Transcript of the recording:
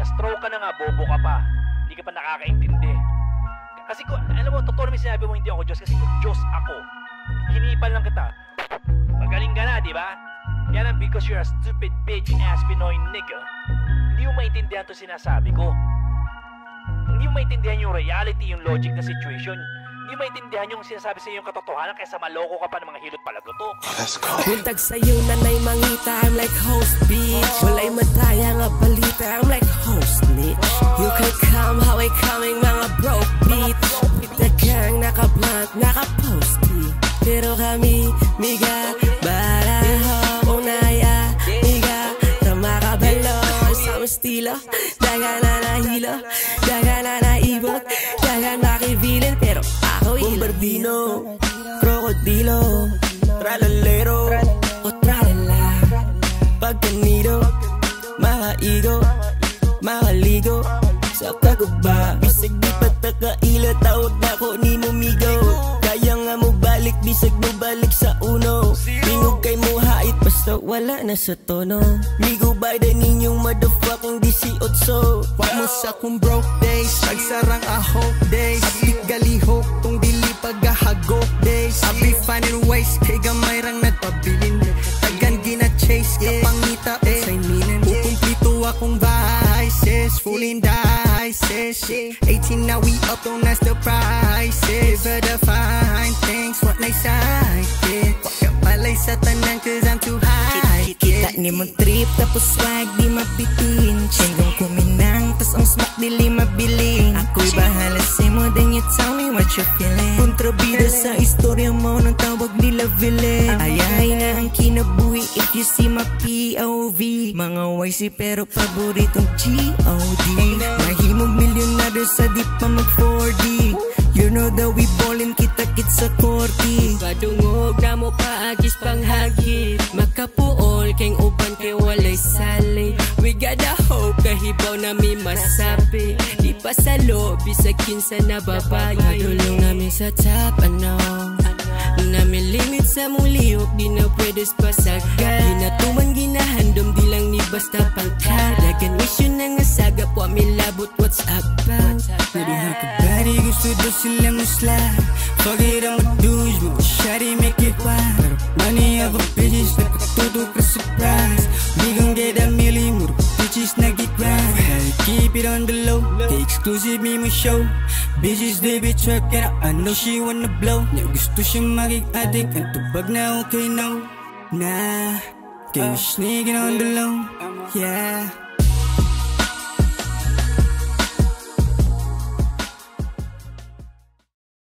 Na-stroke ka na nga, bobo ka pa. Hindi ka pa nakakaintindi. Kasi kung, alam mo, totoo naman sinabi mo hindi ako Diyos. Kasi kung Diyos ako, hinipan lang kita. Magaling ka na, di ba? Kaya lang because you're a stupid bitch ass Pinoy nigga, hindi mo maintindihan to sinasabi ko. Hindi mo maintindihan yung reality, yung logic na situation. Hindi maintindihan yung sinasabi sa iyo yung katotohanan kaysa maloko ka pa ng mga hilot palagoto. Let's go. Buntag sa'yo nanay mangita, I'm like host bitch. Walay madaya nga balita, I'm like host bitch. You can come how I coming mga broke bitch. Dagang naka-plant, naka-post pero kami, miga, baraho, unaya, miga, ramakabalo, sa estilo, dagan na nahilo, dagan na naibot, dagan makibilin, pero ako bombardino, krokodilo, tralalero, o tralala, pagkanido, mahaigo, mahaligo, sa kaguba, bisag di patakaila, tawag na ko ni mumigaw. Kaya nga mo balik, bisag mo balik sa uno. Tingog kay mo hait, basta wala na sa tono. Migo by the ninyong motherfucking 18. Wag mo sa kong broke days, nagsarang ahok days. Ablik galihok, tong dili pagahagok days. I be finding ways, kay gamay rang nagpabilin. Tagan gina-chase, kapangita say minin. Kukumplito akong vices, full in dices. 18 now we up, don't ask the prices. For the fine things, what they say. Wag ka palay sa tanan, cause I'm too high. Kita ni mong trip, tapos swag di mabitin. Siyengong kuminang, tas ang smoke dili mabiling. Ako'y bahala sa'yo, then you tell me what you're feeling. Kontrabida sa istorya mo, nang tawag nila villain. Ayahay na ang kinabuhi if you see my POV. Mga YC pero paboritong G.O.D. Mahimong milyonaryo sa di pa mag 4D. You know that we ballin' kita-kit sa korti. Kadungog na mo paagis panghagit, makapuol keng uban kay walay sali. We gotta hope kahibaw na mi masabi. Di pa sa lobby sa kinsa na babae. Madulong namin sa top, ano namin limit sa muliyok, di na pwedeng pasagad. Di na tuman ginahandom, di lang ni basta pangkat. Dagan mission na nga saga po amilabot, what's up about? Nadiha ka bari, gusto daw silang usla. Forget I'm a douche, mo shawty make it wild. Pero money of a bitches, nagpatuto ka surprise. We gon' get a million, muro bitches na get grind. Keep it on the low, the exclusive me mo show. Bitches they be truckin', I know she wanna blow. Nya gusto siyang maging-addict, ang tubag na okay no. Nah, kaya sneaking on the low, yeah.